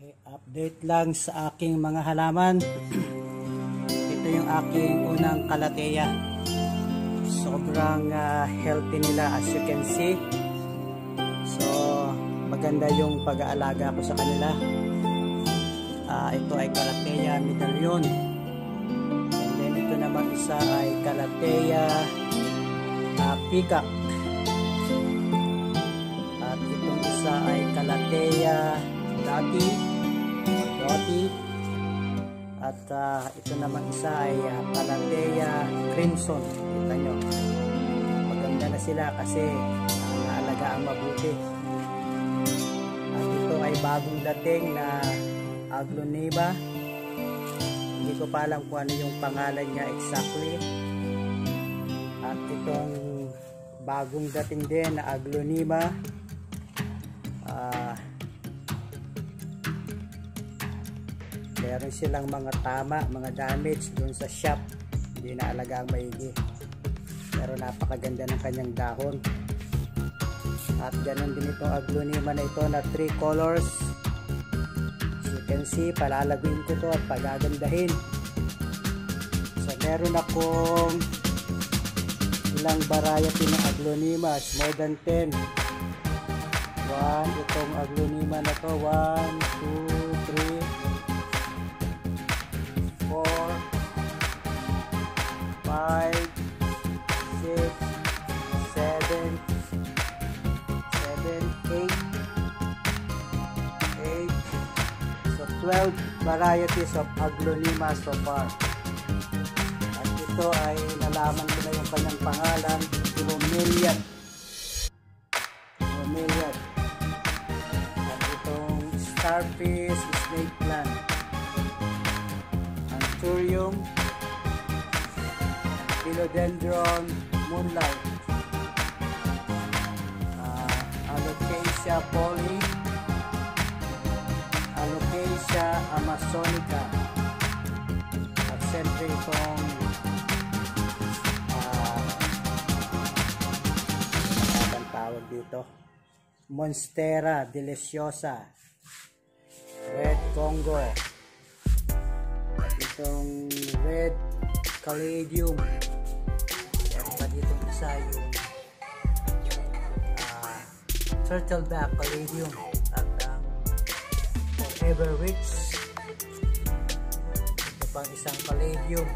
Okay, update lang sa aking mga halaman. Ito yung aking unang kalateya. Sobrang healthy nila as you can see. So maganda yung pag-aalaga ko sa kanila. Ito ay kalateya medallion. And then ito naman isa ay kalateya peacock. At itong isa ay kalateya dati. At ito naman isa ay kalateya crimson. Kita nyo, maganda na sila kasi naalagaan mabuti. At ito ay bagong dating na Aglonema. Hindi ko pa alam kung ano yung pangalan niya exactly. At itong bagong dating din na Aglonema, meron silang mga mga damage doon sa shop, hindi na alagang maigi, pero napakaganda ng kanyang dahon. At ganun din itong Aglonema na ito na 3 colors. As you can see, palalaguin ko to at pagagandahin. So meron akong ilang variety ng Aglonema, more than 10. Itong Aglonema na to, 1, 2, 3, 4, 5, 6, 7, 8, so 12 varieties of Aglonema so far. At ito ay nalaman ko na yung kanyang pangalan, Bromeliad. At itong starfish snake plant, Anthurium, Philodendron moonlight, Alocasia poli, Alocasia amazonica, at siyempre itong ang tawag dito, Monstera deliciosa, Red Congo, at itong Red Caladium. Meron pa dito isa yung Turtleback Caladium at Forever Rich. Ito pang isang Caladium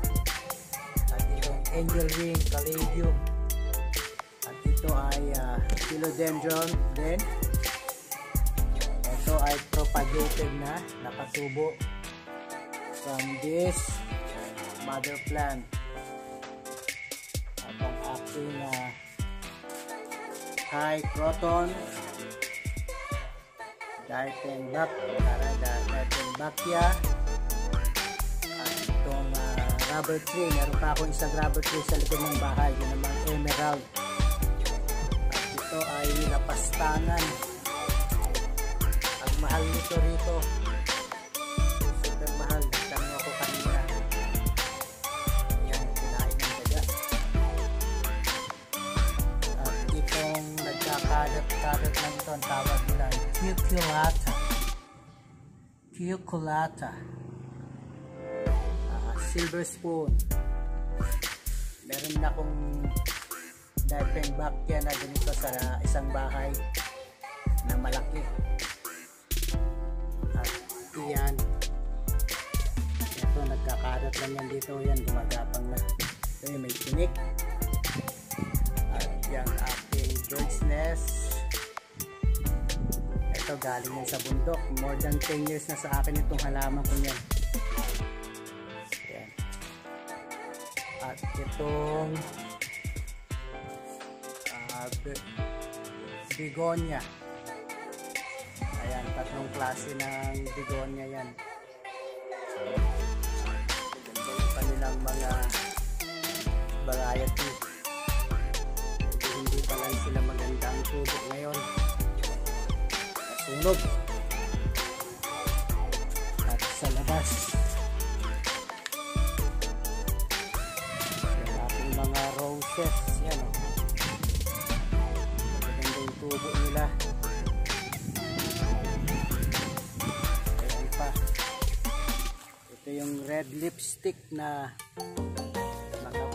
at itong Angel Ring Caladium. At ito ay Philodendron din. Ito ay propagated na, nakatubo from this mother plant. At ang aking high croton Dieffenbachia. At itong rubber tree, meron pa akong isang rubber tree sa likod ng bahay, yun naman emerald. At ito ay napastangan. Ang mahal nito rito, super mahal. Tanong ako kanina, yan, kinain ng daga. At itong nagkakalat lang ito, ang tawag nila Cuculata, silver spoon. Meron na akong Dieffenbachia na ganito sa isang bahay na malaki. At iyan, ito nagkakarat lang yan dito, yan gumagapang na. Ito yung may tinik. At yan ating bird's nest. Ito galing yan sa bundok, more than 10 years na sa akin itong halaman ko yan. Ayan. At itong begonia. Ayan, tatlong klase ng begonia yan. Ganda yung kanilang mga variety. Hindi pa lang sila magandang tubo ngayon. Sunog. At sa labas, yung ating mga roses, yan o, maganda yung tubo nila. Ayan yung red lipstick na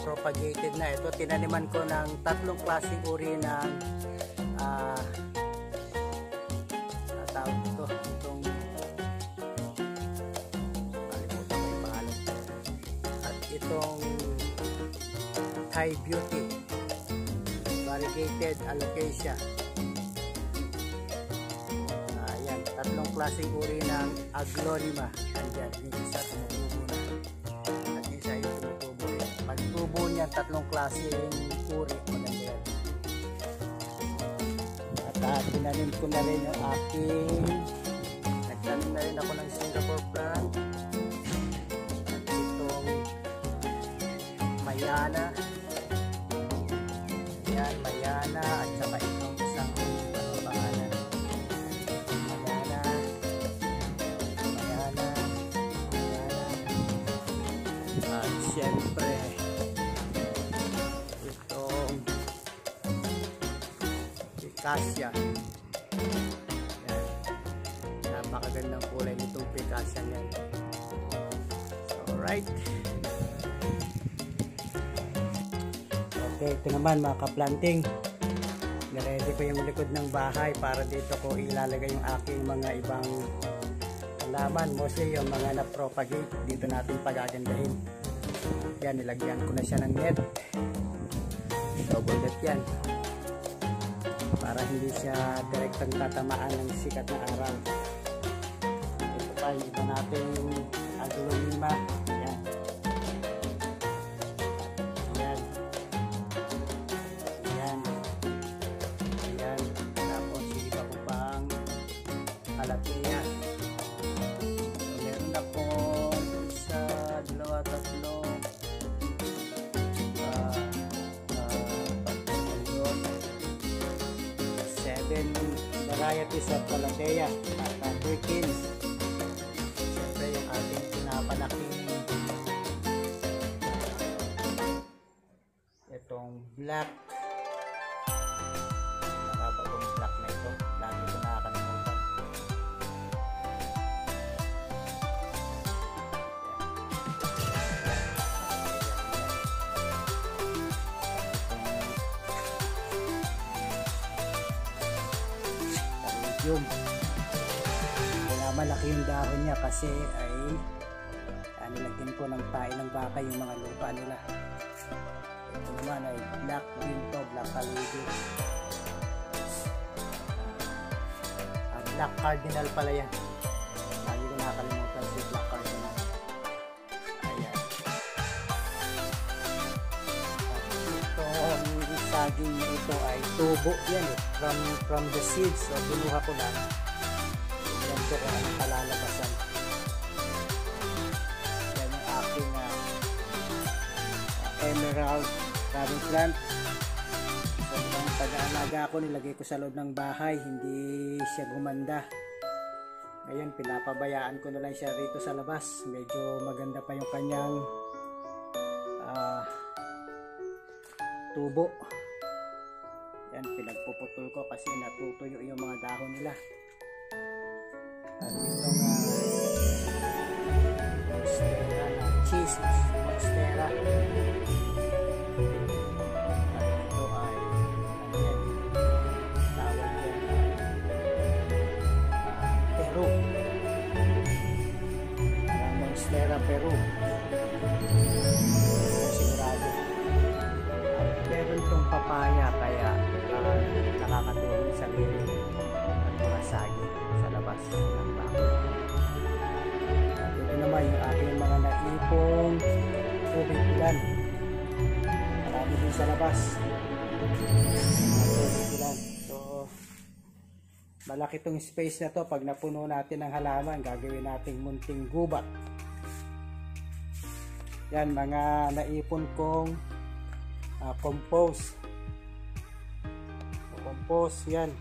propagated na. Ito tinaniman ko ng tatlong klaseng uri ng tawag ito, itong kalimutan ko yung pangalan, at itong Thai Beauty variegated alocasia. Ayan, tatlong klaseng uri ng aglonema. Andyan, yung isa tumutubo na at isa yung tumutubo rin. Pagtubo niya, tatlong klaseng uri, maganda yan. At tinanim ko na rin yung aking, nagtanim na rin ako ng Singapore plant at itong Mayana. Yan, Mayana, at saka itong isang pangalan, Mayana, at syempre itong Picacia. Yan, napakagandang kulay nitong Picacia yan. So, right. Okay, ito naman mga ka-planting, niready ko yung likod ng bahay para dito ko ilalagay yung aking mga ibang halaman, mostly yung mga na-propagate. Dito natin pagagandahin. Yan, nilagyan ko na siya ng net, double net yan, para hindi siya direktang tatamaan ng sikat na araw. Ito pa yung iba natin aglonema. Yan. Calathea. So, meron akong isa, dalawa, tatlo, 7 varieties of Calathea at Perkins. Siyempre yung ating pinapalaking itong black. Nakaba itong black na ito, lagi ko nakakalimutan. Yung kaya malaki yung dahon niya kasi ay nilagyan ko ng tae ng baka yung mga lupa nila. Ito naman ay black winto, black caligo, black cardinal pala yan, lagi ko nakakalimutan si black cardinal. Ayan, at itong saging ito ay tubo yan eh, from the seeds. So binuha ko lang yan ko ang kalalabasan. Yan yung aking emerald rubbing plant. So ang pag-aalaga ko, nilagay ko sa loob ng bahay, hindi siya gumanda. Ngayon pinapabayaan ko na lang siya rito sa labas. Medyo maganda pa yung kanyang tubo. Yan, pinagpuputol ko kasi natutuyo yung mga dahon nila. At itong monstera na cheese, monstera. At ito ay tawag yan Peru. Monstera Peru. Sigurado. At meron itong papaya, kaya nakakatulong sa lilim at mga saging sa labas ng bahay. At ito naman yung aking mga naipong tubig ulan. Marami din sa labas. Tubig ulan. So, malaki itong space na to. Pag napuno natin ng halaman, gagawin nating munting gubat. Yan, mga naipon kong compost. Yan,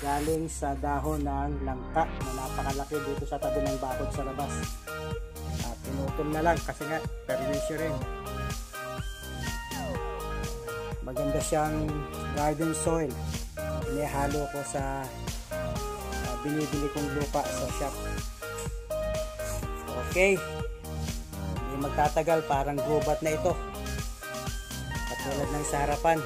galing sa dahon ng langka na napakalaki dito sa tabi ng bakod sa labas. Pinutol na lang kasi nga perwisyo rin. Maganda siyang garden soil. Inihalo ko sa binibili kong lupa sa shop. So, Okay. Hindi magtatagal, parang gubat na ito. Katulad ng sa harapan.